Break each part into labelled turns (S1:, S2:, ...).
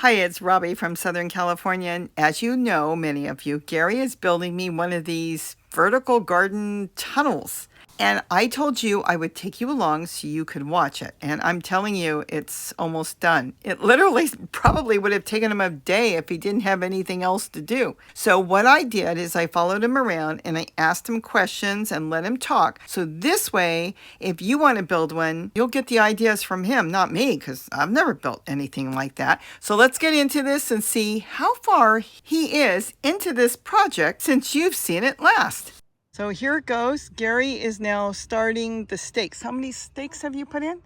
S1: Hi, it's Robbie from Southern California. And as you know, many of you, Gary is building me one of these vertical garden tunnels. And I told you I would take you along so you could watch it. And I'm telling you, it's almost done. It literally probably would have taken him a day if he didn't have anything else to do. So what I did is I followed him around and I asked him questions and let him talk. So this way, if you want to build one, you'll get the ideas from him, not me, because I've never built anything like that. So let's get into this and see how far he is into this project since you've seen it last. So here it goes. Gary is now starting the stakes. How many stakes have you put in?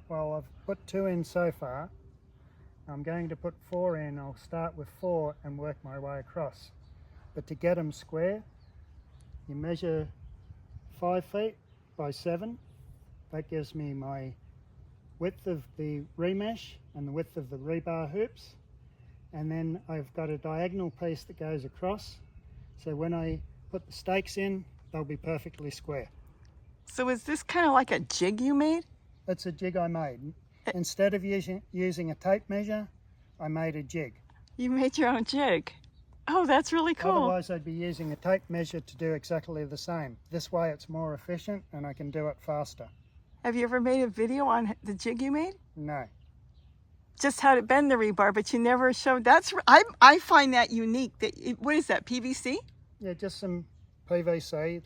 S2: Well, I've put 2 in so far. I'm going to put 4 in. I'll start with 4 and work my way across. But to get them square, you measure 5 feet by 7. That gives me my width of the remesh and the width of the rebar hoops. And then I've got a diagonal piece that goes across. So when I put the stakes in, they'll be perfectly square.
S1: So is this kind of like a jig you made?
S2: It's a jig I made. Instead of using a tape measure, I made a jig.
S1: You made your own jig. Oh, that's really cool.
S2: Otherwise I'd be using a tape measure to do exactly the same. This way it's more efficient and I can do it faster.
S1: Have you ever made a video on the jig you made?
S2: No.
S1: Just how to bend the rebar, but you never showed. I find that unique. What is that, PVC?
S2: Yeah, just some PVC,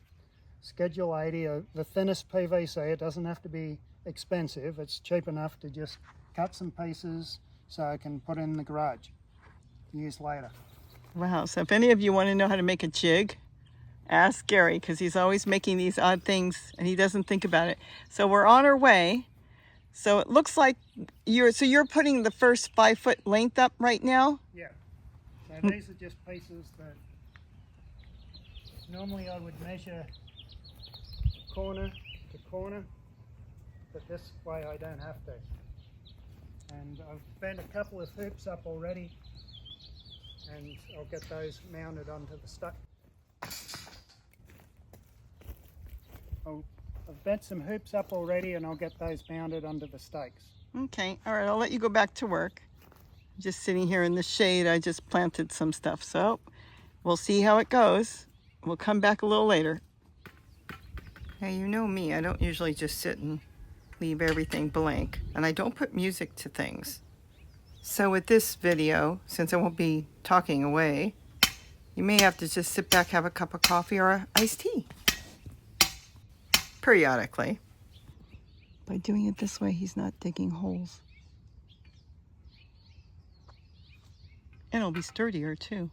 S2: Schedule 80, the thinnest PVC. It doesn't have to be expensive. It's cheap enough to just cut some pieces so I can put in the garage, use later.
S1: Wow, so if any of you want to know how to make a jig, ask Gary, because he's always making these odd things and he doesn't think about it. So we're on our way. So it looks like you're putting the first 5 foot length up right now?
S2: Yeah. So these are just pieces that normally I would measure corner to corner, but this way I don't have to. And I've bent a couple of hoops up already, and I'll get those mounted onto the stake. I've bent some hoops up already and I'll get those mounted onto the stakes.
S1: Okay, all right, I'll let you go back to work. I'm just sitting here in the shade. I just planted some stuff, so we'll see how it goes. We'll come back a little later. Now, you know me, I don't usually just sit and leave everything blank, and I don't put music to things. So with this video, since I won't be talking away, you may have to just sit back, have a cup of coffee or an iced tea. Periodically. By doing it this way, he's not digging holes. And it'll be sturdier too.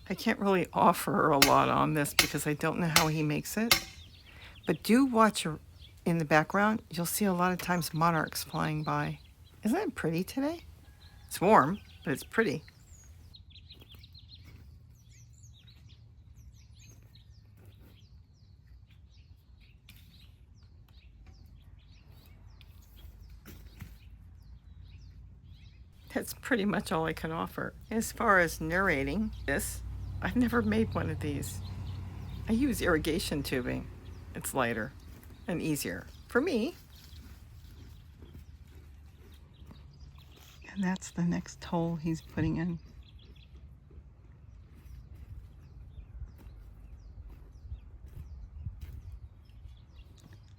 S1: I can't really offer a lot on this because I don't know how he makes it. But do watch in the background. You'll see a lot of times monarchs flying by. Isn't it pretty today? It's warm, but it's pretty. That's pretty much all I can offer. As far as narrating this, I've never made one of these. I use irrigation tubing. It's lighter and easier for me. And that's the next hole he's putting in.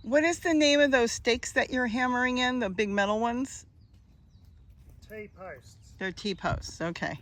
S1: What is the name of those stakes that you're hammering in, the big metal ones?
S2: T-posts.
S1: They're T-posts, okay.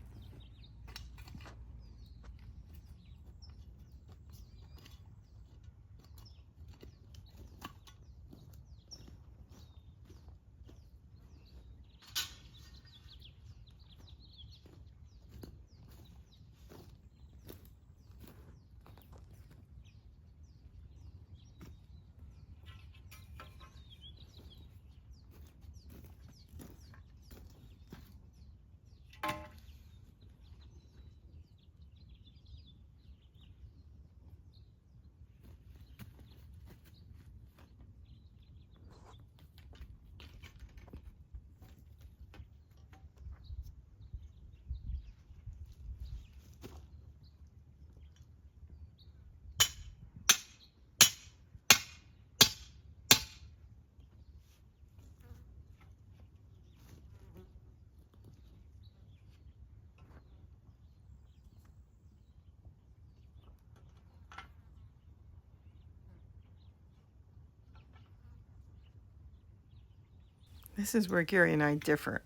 S1: This is where Gary and I differ.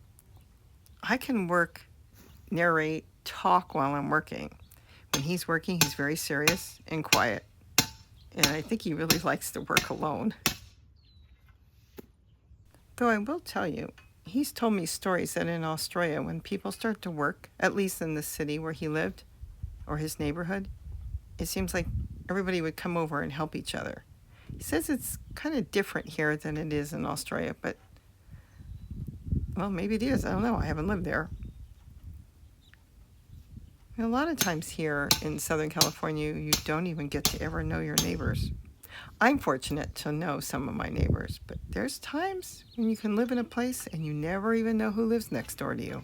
S1: I can work, narrate, talk while I'm working. When he's working, he's very serious and quiet. And I think he really likes to work alone. Though I will tell you, he's told me stories that in Australia, when people start to work, at least in the city where he lived or his neighborhood, it seems like everybody would come over and help each other. He says it's kind of different here than it is in Australia, but, well, maybe it is. I don't know. I haven't lived there. And a lot of times here in Southern California, you don't even get to ever know your neighbors. I'm fortunate to know some of my neighbors, but there's times when you can live in a place and you never even know who lives next door to you.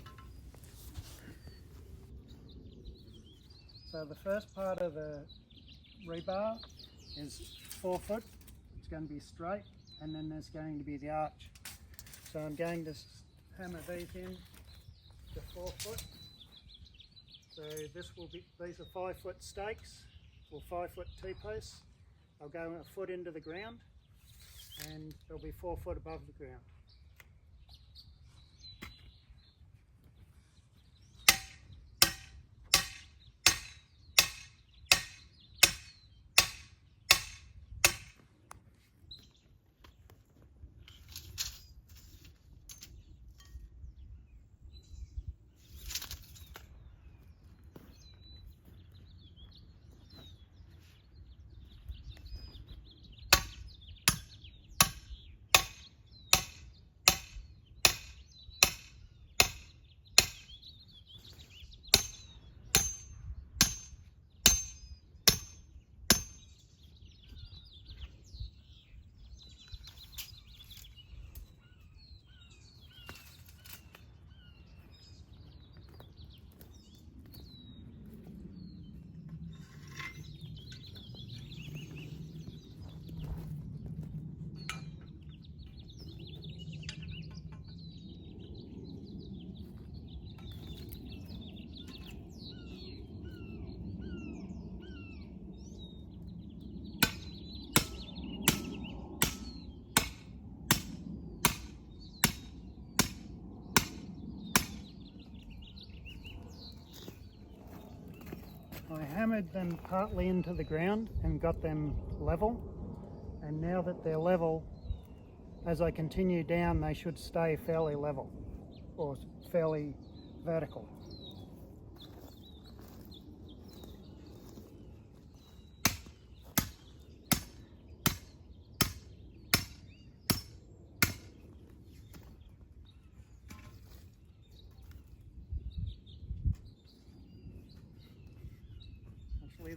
S2: So the first part of the rebar is 4 foot. It's going to be straight, and then there's going to be the arch. So I'm going to hammer these in to 4 foot. So these are 5 foot stakes or 5 foot T-posts. I'll go a foot into the ground, and they'll be 4 foot above the ground. I hammered them partly into the ground and got them level, and now that they're level, as I continue down they should stay fairly level or fairly vertical.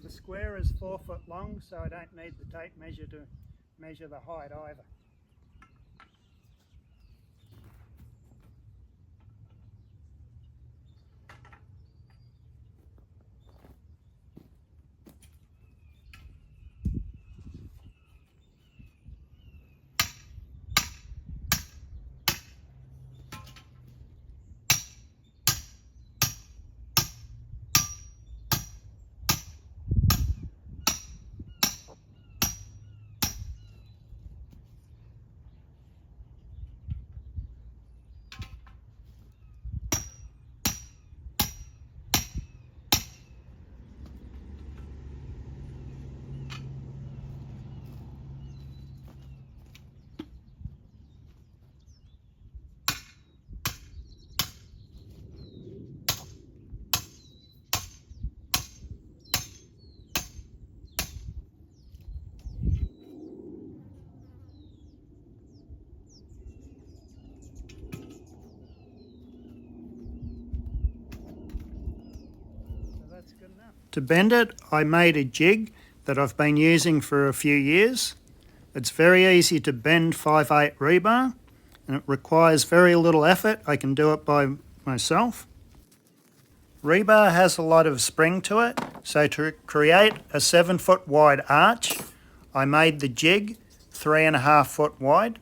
S2: The square is 4 foot long, so I don't need the tape measure to measure the height either. To bend it, I made a jig that I've been using for a few years. It's very easy to bend 5/8 rebar, and it requires very little effort. I can do it by myself. Rebar has a lot of spring to it, so to create a 7 foot wide arch, I made the jig 3.5 foot wide.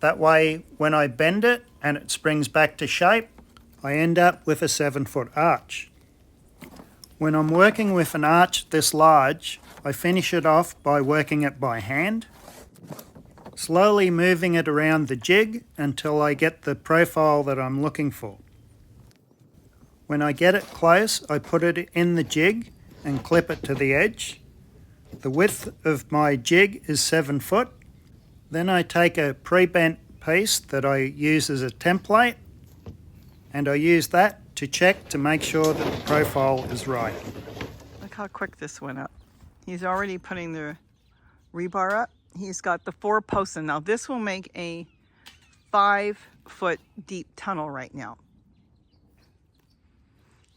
S2: That way, when I bend it and it springs back to shape, I end up with a 7 foot arch. When I'm working with an arch this large, I finish it off by working it by hand. slowly moving it around the jig until I get the profile that I'm looking for. When I get it close, I put it in the jig and clip it to the edge. The width of my jig is 7 foot. Then I take a pre-bent piece that I use as a template, and I use that to check to make sure that the profile is right.
S1: Look how quick this went up. He's already putting the rebar up. He's got the 4 posts in. Now this will make a 5-foot deep tunnel right now.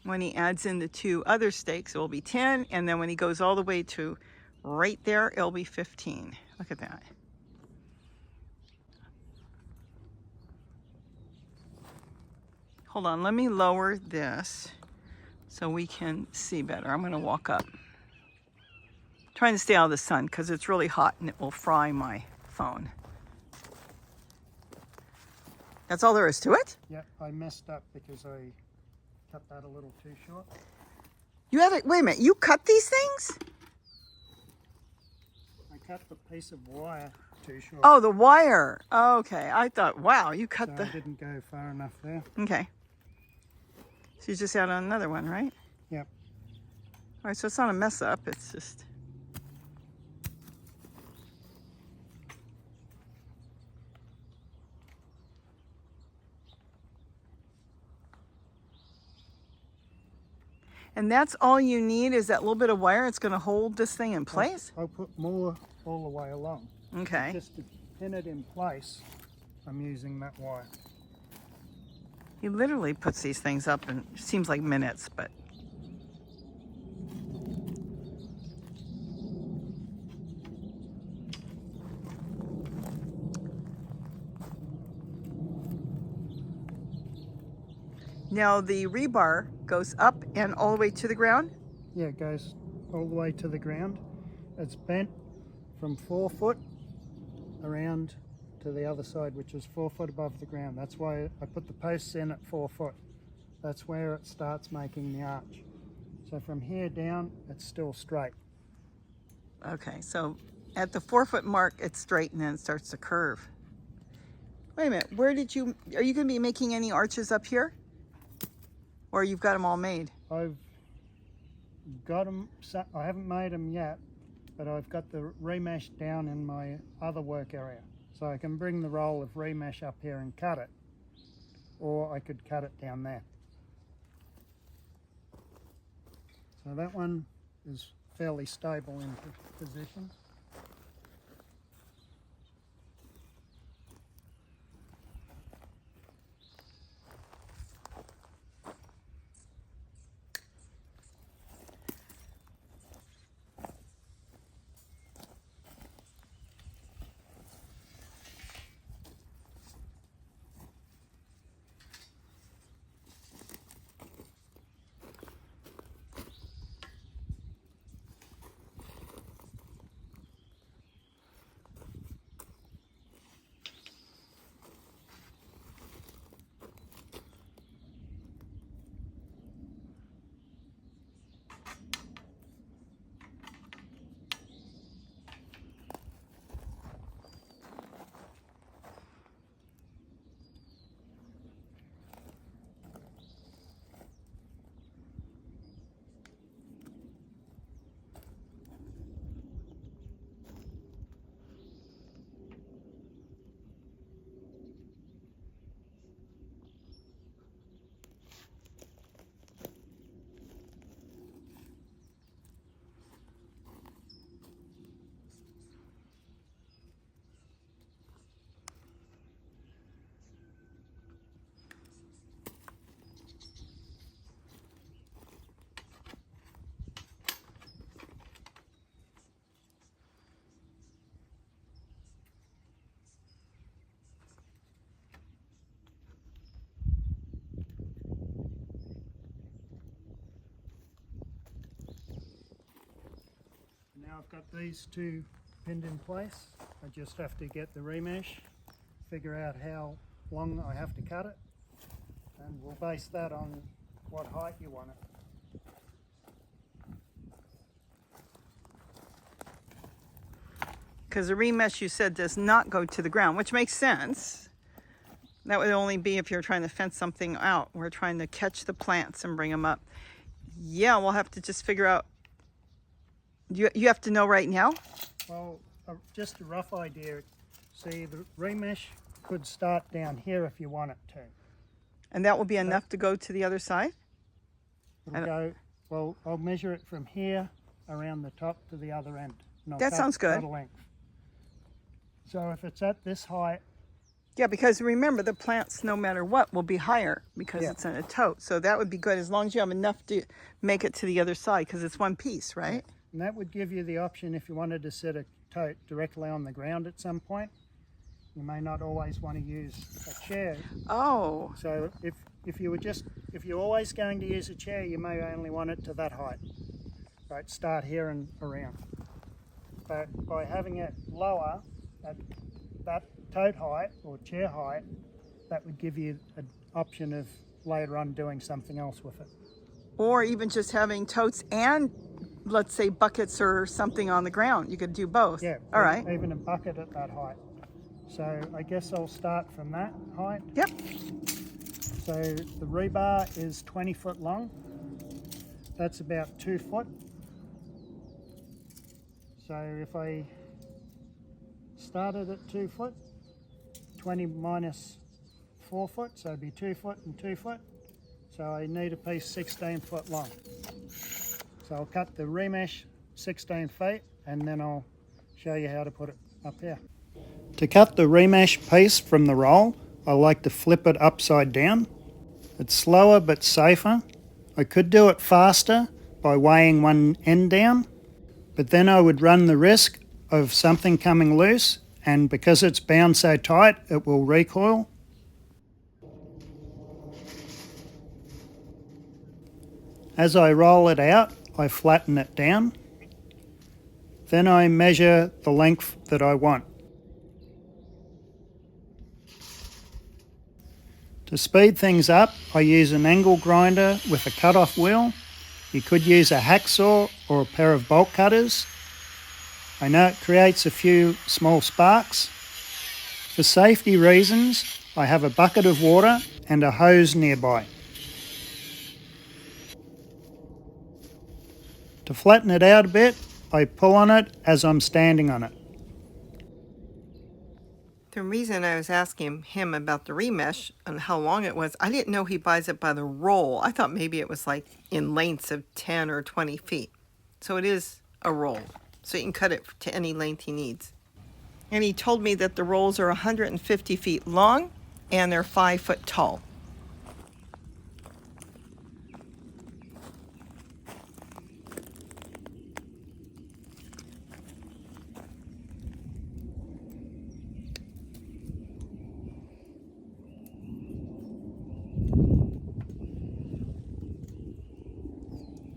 S1: When he adds in the 2 other stakes, it will be 10, and then when he goes all the way to right there, it'll be 15. Look at that. Hold on, let me lower this so we can see better. I'm gonna walk up. Trying to stay out of the sun because it's really hot and it will fry my phone. That's all there is to it?
S2: Yep, I messed up because I cut that a little too short.
S1: You had it, wait a minute, you cut these things?
S2: I cut the piece of wire too short.
S1: Oh, the wire. Okay, I thought, wow, you cut
S2: So
S1: the...
S2: I didn't go far enough there.
S1: Okay. So you just add on another one, right?
S2: Yep.
S1: All right, so it's not a mess up, it's just... And that's all you need is that little bit of wire. It's going to hold this thing in place?
S2: I'll put more all the way along.
S1: Okay.
S2: Just to pin it in place, I'm using that wire.
S1: He literally puts these things up in, it seems like minutes, but... Now the rebar goes up and all the way to the ground?
S2: Yeah, it goes all the way to the ground. It's bent from 4 foot around to the other side, which is 4 foot above the ground. That's why I put the posts in at 4 foot. That's where it starts making the arch. So from here down, it's still straight.
S1: Okay, so at the 4 foot mark, it's straight and then it starts to curve. Wait a minute, where did you, are you going to be making any arches up here? Or you've got them all made?
S2: I've got them, I haven't made them yet, but I've got the remesh down in my other work area. So I can bring the roll of remesh up here and cut it, or I could cut it down there. So that one is fairly stable in position. Now I've got these two pinned in place. I just have to get the remesh, figure out how long I have to cut it, and we'll base that on what height you want it.
S1: Because the remesh you said does not go to the ground, which makes sense. That would only be if you're trying to fence something out. We're trying to catch the plants and bring them up. Yeah, we'll have to just figure out. You have to know right now?
S2: Well, just a rough idea. See, the remesh could start down here if you want it to.
S1: And that will be enough to go to the other side?
S2: It'll go, well, I'll measure it from here around the top to the other end.
S1: That sounds good.
S2: Cut a length. So if it's at this height.
S1: Yeah, because remember, the plants, no matter what, will be higher because it's in a tote. So that would be good as long as you have enough to make it to the other side, because it's one piece, right?
S2: Yeah. And that would give you the option if you wanted to set a tote directly on the ground at some point. You may not always want to use a chair.
S1: Oh.
S2: So if you're always going to use a chair, you may only want it to that height. Right, start here and around. But by having it lower at that tote height or chair height, that would give you an option of later on doing something else with it.
S1: Or even just having totes and, let's say, buckets or something on the ground. You could do both.
S2: Yeah.
S1: All right.
S2: Even a bucket at that height. So I guess I'll start from that height.
S1: Yep.
S2: So the rebar is 20 foot long. That's about 2 foot. So if I started at 2 foot, 20 minus 4 foot, so it'd be 2 foot and 2 foot. So I need a piece 16 foot long. So I'll cut the remesh 16 feet and then I'll show you how to put it up here. To cut the remesh piece from the roll, I like to flip it upside down. It's slower but safer. I could do it faster by weighing one end down, but then I would run the risk of something coming loose, and because it's bound so tight, it will recoil. As I roll it out, I flatten it down. Then I measure the length that I want. To speed things up, I use an angle grinder with a cut-off wheel. You could use a hacksaw or a pair of bolt cutters. I know it creates a few small sparks. For safety reasons, I have a bucket of water and a hose nearby. To flatten it out a bit, I pull on it as I'm standing on it.
S1: The reason I was asking him about the remesh and how long it was, I didn't know he buys it by the roll. I thought maybe it was like in lengths of 10 or 20 feet. So it is a roll. So you can cut it to any length he needs. And he told me that the rolls are 150 feet long and they're 5 foot tall.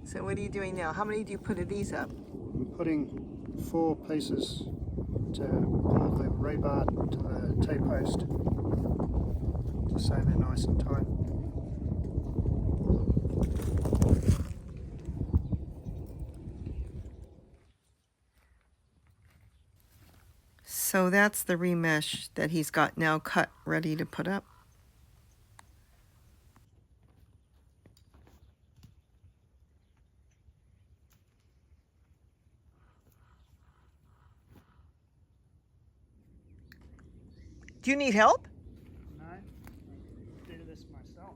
S1: So what are you doing now? How many do you put of these up?
S2: I'm putting 4 pieces to pull the rebar to the T-post to so they're nice and tight.
S1: So that's the remesh that he's got now cut, ready to put up. Do you need help?
S2: No, I do this myself.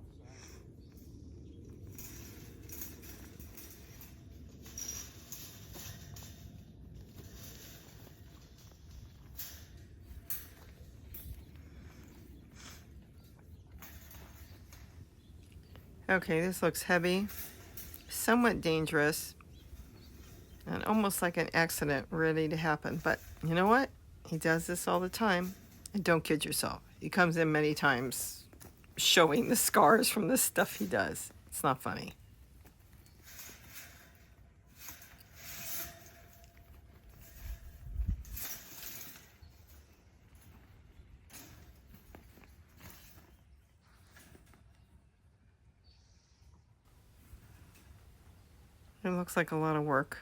S1: Okay, this looks heavy, somewhat dangerous, and almost like an accident ready to happen. But you know what? He does this all the time. And don't kid yourself. He comes in many times showing the scars from the stuff he does. It's not funny. It looks like a lot of work.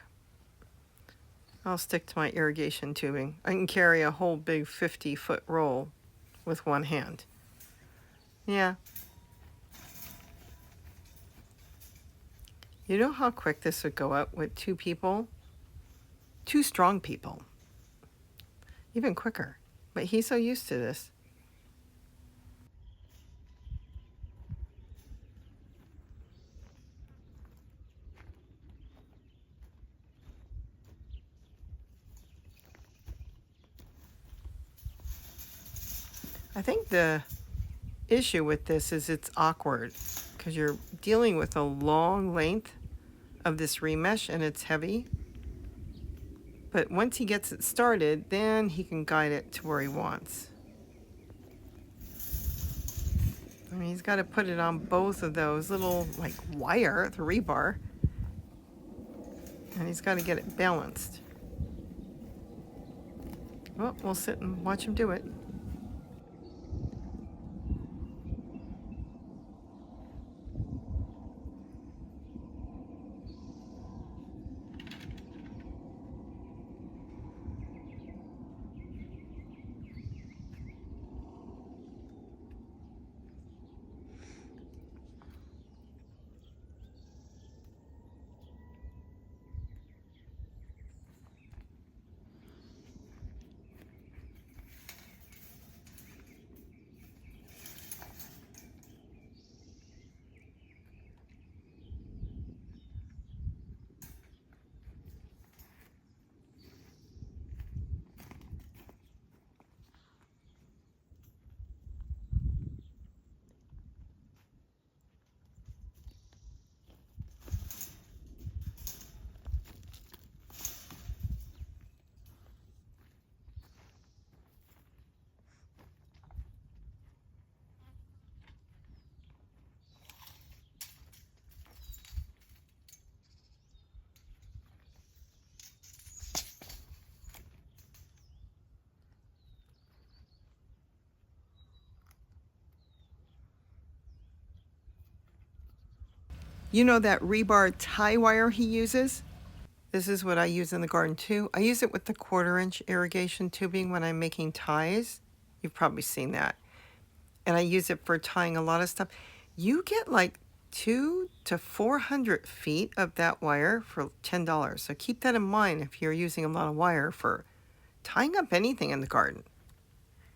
S1: I'll stick to my irrigation tubing. I can carry a whole big 50-foot roll with one hand. Yeah. You know how quick this would go up with 2 people? 2 strong people. Even quicker. But he's so used to this. I think the issue with this is it's awkward because you're dealing with a long length of this remesh and it's heavy. But once he gets it started, then he can guide it to where he wants. I mean, he's got to put it on both of those little, like, wire, the rebar. And he's got to get it balanced. Well, we'll sit and watch him do it. You know that rebar tie wire he uses? This is what I use in the garden too. I use it with the 1/4-inch irrigation tubing when I'm making ties. You've probably seen that. And I use it for tying a lot of stuff. You get like 200 to 400 feet of that wire for $10. So keep that in mind if you're using a lot of wire for tying up anything in the garden.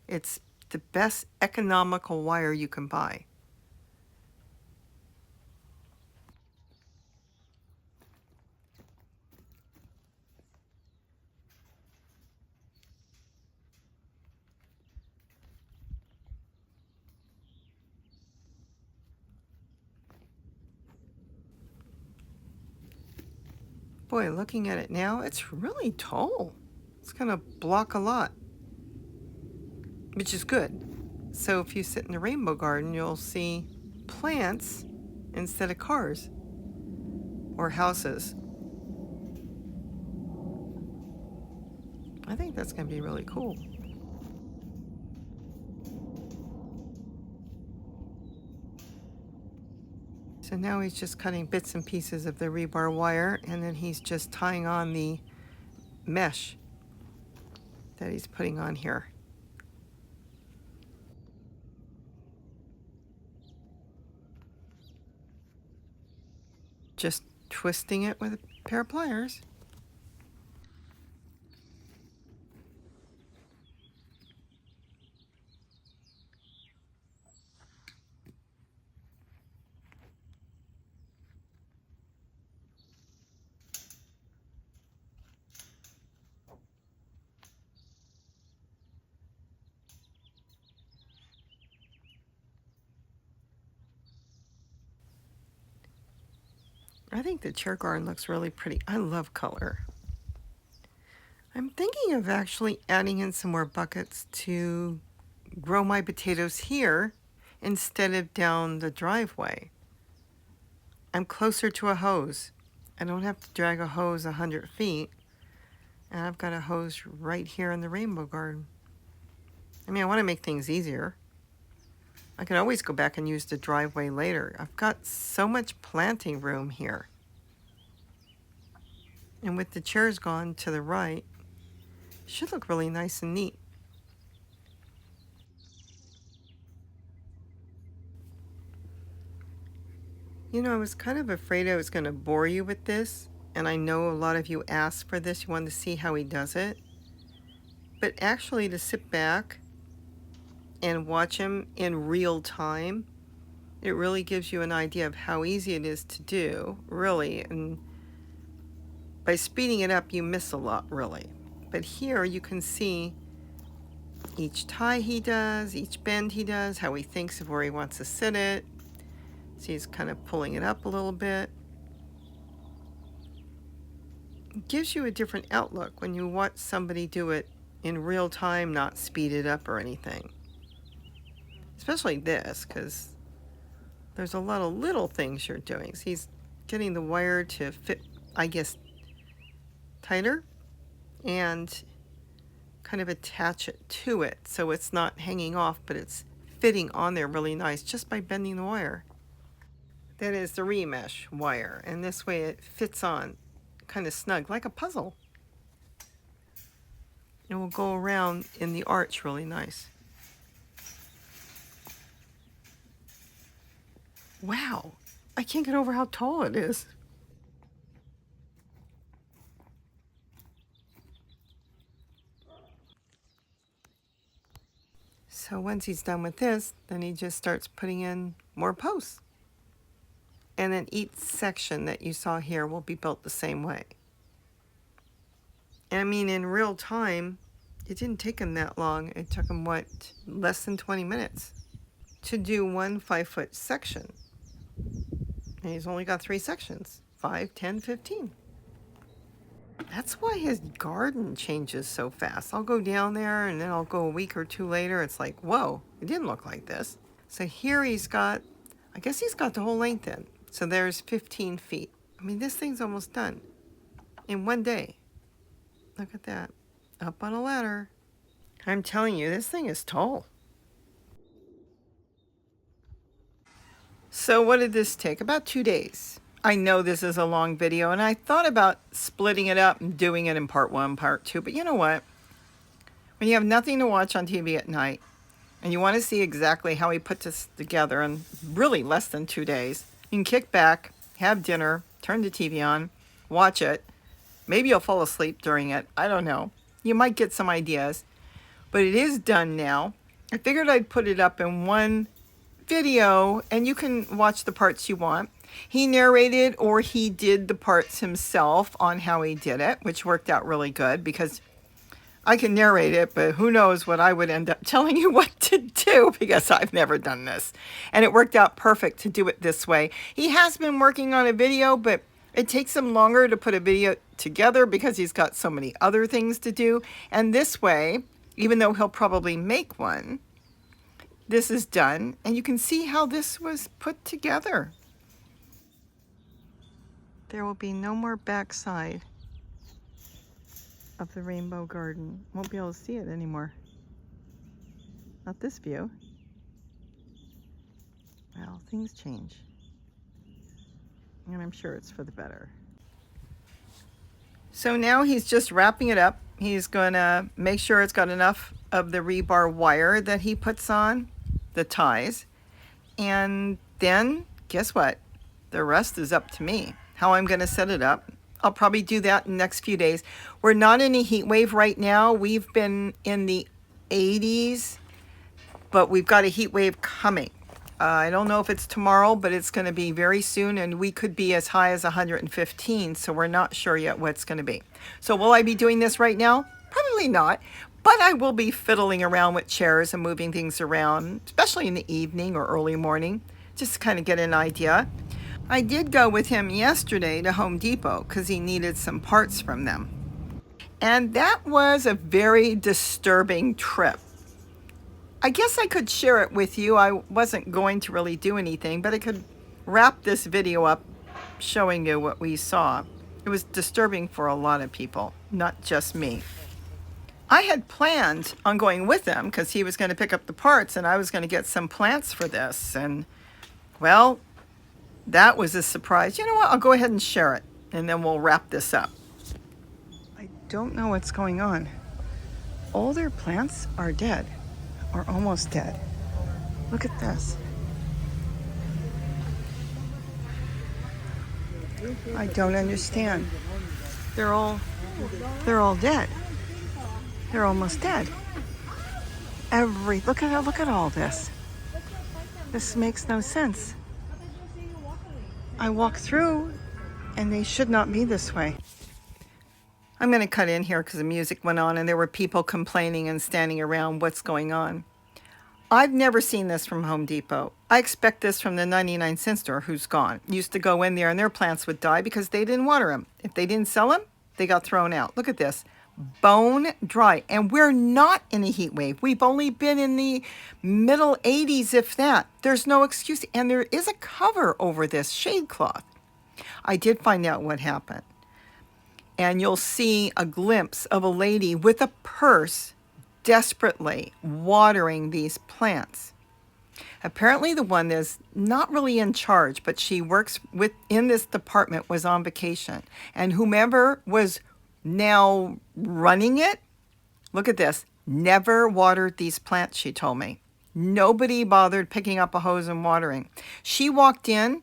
S1: It's the best economical wire you can buy. Boy, looking at it now, it's really tall. It's going to block a lot, which is good. So if you sit in the rainbow garden, you'll see plants instead of cars or houses. I think that's going to be really cool. So now he's just cutting bits and pieces of the rebar wire, and then he's just tying on the mesh that he's putting on here. Just twisting it with a pair of pliers. I think the chair garden looks really pretty. I love color. I'm thinking of actually adding in some more buckets to grow my potatoes here instead of down the driveway. I'm closer to a hose. I don't have to drag a hose 100 feet. And I've got a hose right here in the rainbow garden. I mean, I want to make things easier. I can always go back and use the driveway later. I've got so much planting room here. And with the chairs gone to the right, should look really nice and neat. You know, I was kind of afraid I was going to bore you with this, and I know a lot of you asked for this. You wanted to see how he does it. But actually, to sit back and watch him in real time, it really gives you an idea of how easy it is to do, really. And by speeding it up, you miss a lot, really. But here you can see each tie he does, each bend he does, how he thinks of where he wants to sit it. So he's kind of pulling it up a little bit. It gives you a different outlook when you watch somebody do it in real time, not speed it up or anything. Especially this, because there's a lot of little things you're doing. So he's getting the wire to fit, I guess, tighter and kind of attach it to it so it's not hanging off, but it's fitting on there really nice just by bending the wire. That is the remesh wire, and this way it fits on kind of snug, like a puzzle. It will go around in the arch really nice. Wow, I can't get over how tall it is. So once he's done with this, then he just starts putting in more posts. And then each section that you saw here will be built the same way. And I mean, in real time, it didn't take him that long. It took him, what, less than 20 minutes to do one 5-foot section. And he's only got 3 sections, 5, 10, 15. That's why his garden changes so fast. I'll go down there and then I'll go a week or 2 later. It's like, whoa, it didn't look like this. So here he's got, I guess he's got the whole length in. So there's 15 feet. I mean, this thing's almost done in one day. Look at that. Up on a ladder. I'm telling you, this thing is tall. So what did this take? About 2 days. I know this is a long video, and I thought about splitting it up and doing it in part 1, part 2. But you know what? When you have nothing to watch on TV at night, and you want to see exactly how he put this together in really less than 2 days, you can kick back, have dinner, turn the TV on, watch it. Maybe you'll fall asleep during it. I don't know. You might get some ideas. But it is done now. I figured I'd put it up in one video, and you can watch the parts you want. He narrated, or he did the parts himself on how he did it, which worked out really good because I can narrate it, but who knows what I would end up telling you what to do because I've never done this. And it worked out perfect to do it this way. He has been working on a video, but it takes him longer to put a video together because he's got so many other things to do. And this way, even though he'll probably make one, this is done. And you can see how this was put together. There will be no more backside of the rainbow garden. Won't be able to see it anymore. Not this view. Well, things change. And I'm sure it's for the better. So now he's just wrapping it up. He's gonna make sure it's got enough of the rebar wire that he puts on, the ties. And then, guess what? The rest is up to me. How I'm gonna set it up. I'll probably do that in the next few days. We're not in a heat wave right now. We've been in the 80s, but we've got a heat wave coming. I don't know if it's tomorrow, but it's going to be very soon, and we could be as high as 115, so we're not sure yet what it's going to be. So will I be doing this right now? Probably not, but I will be fiddling around with chairs and moving things around, especially in the evening or early morning, just to kind of get an idea. I did go with him yesterday to Home Depot because he needed some parts from them. And that was a very disturbing trip. I guess I could share it with you. I wasn't going to really do anything, but I could wrap this video up showing you what we saw. It was disturbing for a lot of people, not just me. I had planned on going with him because he was going to pick up the parts and I was going to get some plants for this. And, well, that was a surprise. You know what? I'll go ahead and share it, and then we'll wrap this up. don't know what's going on. All their plants are dead, or almost dead. Look at this. I don't understand. They're all dead. They're almost dead. Look at all this. This makes no sense. I walk through and they should not be this way. I'm going to cut in here because the music went on and there were people complaining and standing around what's going on. I've never seen this from Home Depot. I expect this from the 99-cent store who's gone. Used to go in there and their plants would die because they didn't water them. If they didn't sell them, they got thrown out. Look at this. Bone dry. And we're not in a heat wave. We've only been in the middle 80s, if that. There's no excuse. And there is a cover over this shade cloth. I did find out what happened. And you'll see a glimpse of a lady with a purse desperately watering these plants. Apparently the one that's not really in charge, but she works in this department, was on vacation. And whomever was now running it, look at this, never watered these plants, she told me. Nobody bothered picking up a hose and watering. She walked in,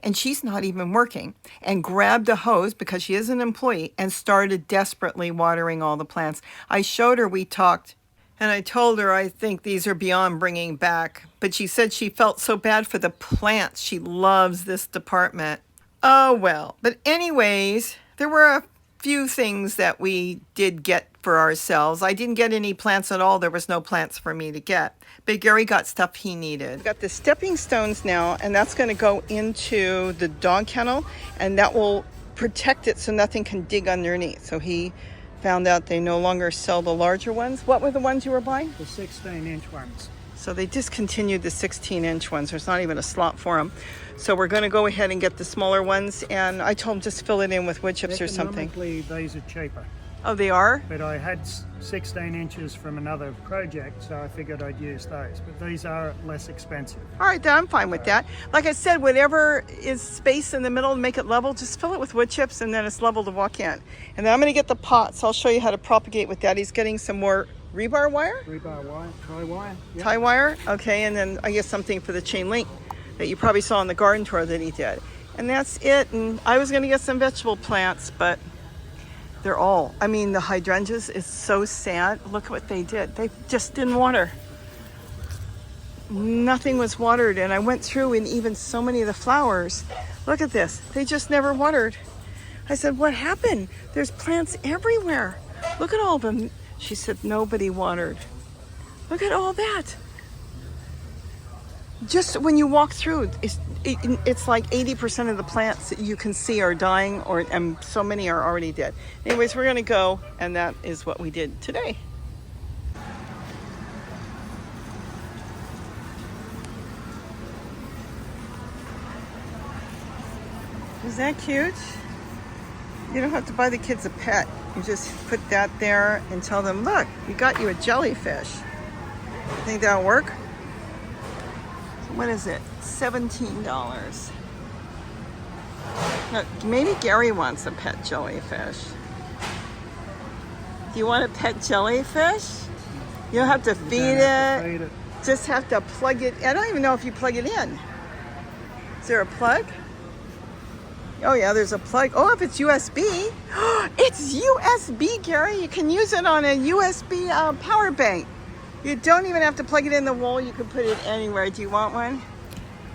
S1: and she's not even working, and grabbed a hose because she is an employee and started desperately watering all the plants. I showed her, we talked, and I told her I think these are beyond bringing back. But she said she felt so bad for the plants. She loves this department. Oh, well. But anyways, there were a few things that we did get for ourselves. I didn't get any plants at all. There was no plants for me to get. But Gary got stuff he needed. We've got the stepping stones now, and that's going to go into the dog kennel, and that will protect it so nothing can dig underneath. So he found out they no longer sell the larger ones. What were the ones you were buying?
S2: The 16-inch ones.
S1: So they discontinued the 16-inch ones. There's not even a slot for them. So we're going to go ahead and get the smaller ones. And I told him just fill it in with wood chips or something.
S2: Economically, these are cheaper.
S1: Oh, they are?
S2: But I had 16 inches from another project, so I figured I'd use those. But these are less expensive.
S1: All right, then I'm fine with that. Like I said, whatever is space in the middle to make it level, just fill it with wood chips and then it's level to walk in. And then I'm going to get the pots. I'll show you how to propagate with that. He's getting some more rebar wire?
S2: Rebar wire, tie wire. Yep.
S1: Tie wire, okay, and then I guess something for the chain link that you probably saw on the garden tour that he did. And that's it. And I was going to get some vegetable plants, but the hydrangeas is so sad. Look what they did. They just didn't water. Nothing was watered. And I went through, and even so many of the flowers, look at this. They just never watered. I said, what happened? There's plants everywhere. Look at all of them. She said, nobody watered. Look at all that. Just when you walk through, it's like 80% of the plants that you can see are dying, and so many are already dead. Anyways, we're going to go, and that is what we did today. Is that cute? You don't have to buy the kids a pet. You just put that there and tell them, look, we got you a jellyfish. Think that'll work? What is it? $17. No, maybe Gary wants a pet jellyfish. Do you want a pet jellyfish? You don't have to feed it. Just have to plug it. I don't even know if you plug it in. Is there a plug? Oh yeah, there's a plug. Oh, if it's USB. It's USB, Gary. You can use it on a USB power bank. You don't even have to plug it in the wall. You can put it anywhere. Do you want one?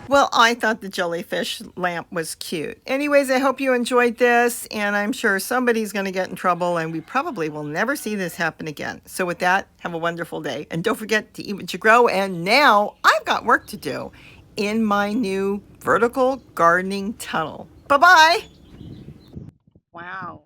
S1: Well, I thought the jellyfish lamp was cute. Anyways, I hope you enjoyed this, and I'm sure somebody's going to get in trouble, and we probably will never see this happen again. So with that, have a wonderful day. And don't forget to eat what you grow. And now I've got work to do in my new vertical gardening tunnel. Bye-bye. Wow.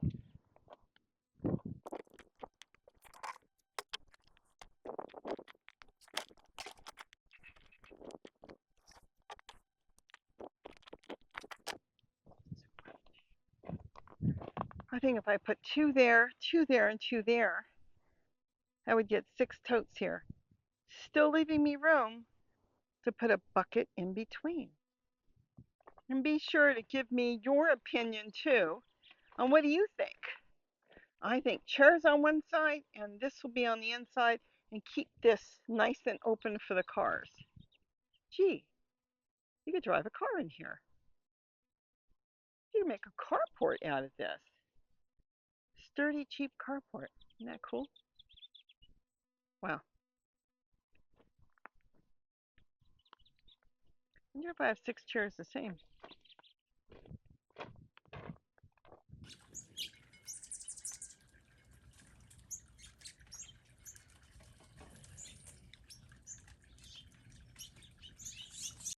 S1: I think if I put two there, and two there, I would get 6 totes here. Still leaving me room to put a bucket in between. And be sure to give me your opinion too on what do you think. I think chairs on one side and this will be on the inside and keep this nice and open for the cars. Gee, you could drive a car in here. You could make a carport out of this. Sturdy, cheap carport. Isn't that cool? Wow. I wonder if I have 6 chairs the same.